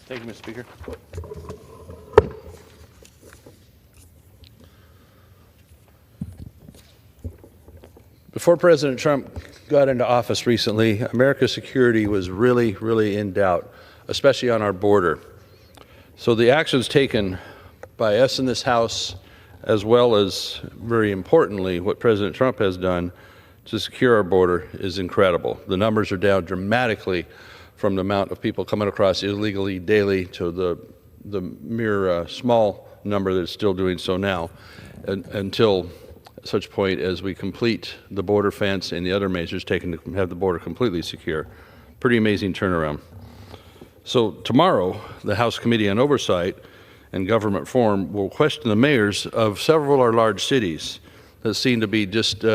Thank you, Mr. Speaker. Before President Trump got into office recently, America's security was really in doubt, especially on our border. So the actions taken by us in this House, as well as, very importantly, what President Trump has done to secure our border is incredible. The numbers are down dramatically from the amount of people coming across illegally daily to the mere small number that's still doing so now, until such point as we complete the border fence and the other measures taken to have the border completely secure. Pretty amazing turnaround. So tomorrow, the House Committee on Oversight and Government Reform will question the mayors of several of our large cities that seem to be just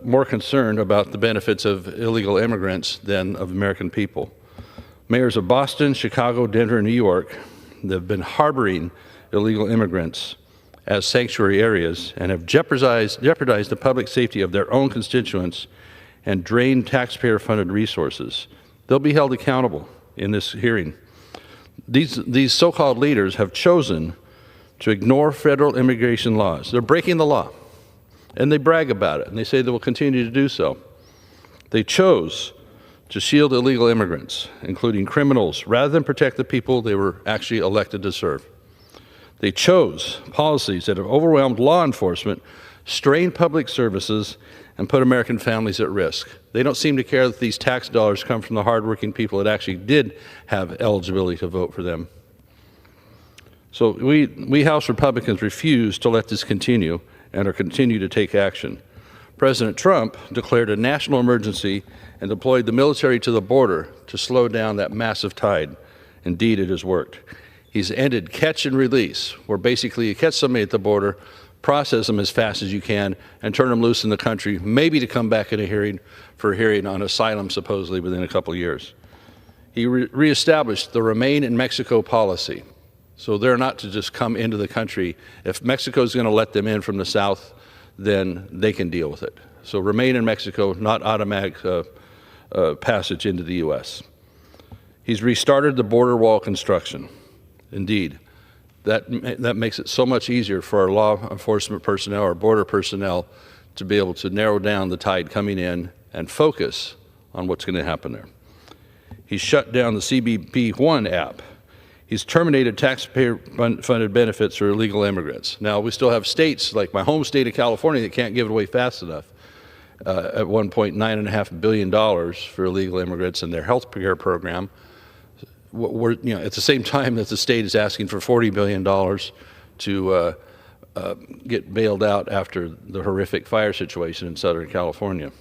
more concerned about the benefits of illegal immigrants than of American people. Mayors of Boston, Chicago, Denver, and New York that have been harboring illegal immigrants as sanctuary areas and have jeopardized the public safety of their own constituents and drained taxpayer-funded resources. They'll be held accountable in this hearing. These so-called leaders have chosen to ignore federal immigration laws. They're breaking the law, and they brag about it, and they say they will continue to do so. They chose to shield illegal immigrants, including criminals, rather than protect the people they were actually elected to serve. They chose policies that have overwhelmed law enforcement, strained public services, and put American families at risk. They don't seem to care that these tax dollars come from the hardworking people that actually did have eligibility to vote for them. So we House Republicans refuse to let this continue and are continue to take action. President Trump declared a national emergency and deployed the military to the border to slow down that massive tide. Indeed, it has worked. He's ended catch and release, where basically you catch somebody at the border, process them as fast as you can, and turn them loose in the country, maybe to come back in for a hearing on asylum, supposedly within a couple of years. He reestablished the Remain in Mexico policy. So they're not to just come into the country. If Mexico's going to let them in from the south, then they can deal with it. So Remain in Mexico, not automatic passage into the U.S. He's restarted the border wall construction. Indeed, that makes it so much easier for our law enforcement personnel, our border personnel, to be able to narrow down the tide coming in and focus on what's going to happen there. He's shut down the CBP-1 app. He's terminated taxpayer-funded benefits for illegal immigrants. Now, we still have states, like my home state of California, that can't give it away fast enough. At one point, $9.5 billion for illegal immigrants in their health care program. At the same time that the state is asking for $40 billion to get bailed out after the horrific fire situation in Southern California.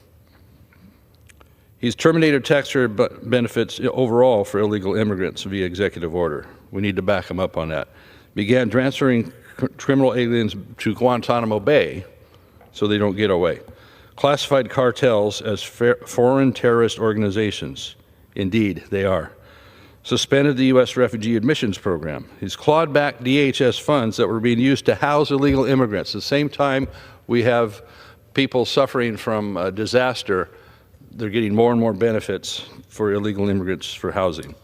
He's terminated taxpayer benefits overall for illegal immigrants via executive order. We need to back him up on that. Began transferring criminal aliens to Guantanamo Bay so they don't get away. Classified cartels as foreign terrorist organizations. Indeed, they are. Suspended the U.S. refugee admissions program. He's clawed back DHS funds that were being used to house illegal immigrants. At the same time, we have people suffering from disaster. They're getting more and more benefits for illegal immigrants for housing.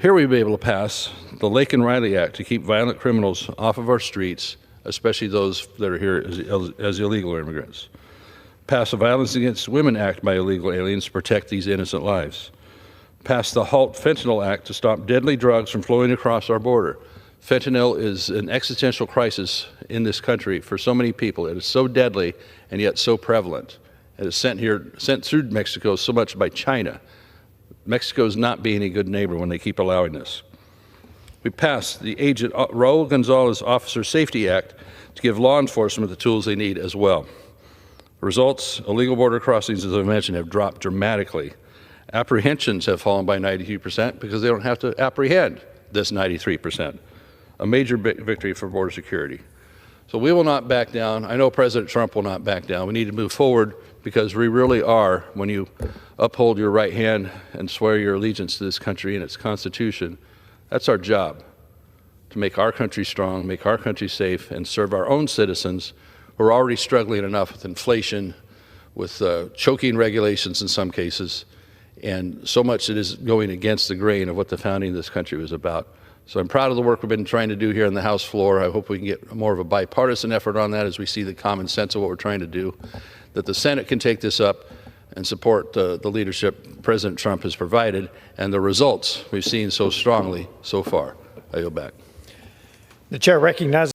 Here we'll be able to pass the Lake and Riley Act to keep violent criminals off of our streets, especially those that are here as illegal immigrants. Pass the Violence Against Women Act by illegal aliens to protect these innocent lives. Pass the Halt Fentanyl Act to stop deadly drugs from flowing across our border. Fentanyl is an existential crisis in this country for so many people. It is so deadly and yet so prevalent. It is sent through Mexico so much by China. Mexico's not being a good neighbor when they keep allowing this. We passed the Agent Raul Gonzalez Officer Safety Act to give law enforcement the tools they need as well. Results, illegal border crossings, as I mentioned, have dropped dramatically. Apprehensions have fallen by 93% because they don't have to apprehend this 93%. A major victory for border security. So we will not back down. I know President Trump will not back down. We need to move forward because we really are, when you uphold your right hand and swear your allegiance to this country and its Constitution, that's our job, to make our country strong, make our country safe, and serve our own citizens who are already struggling enough with inflation, with choking regulations in some cases, and so much that is going against the grain of what the founding of this country was about. So I'm proud of the work we've been trying to do here on the House floor. I hope we can get more of a bipartisan effort on that as we see the common sense of what we're trying to do, that the Senate can take this up and support the leadership President Trump has provided and the results we've seen so strongly so far. I yield back. The chair recognizes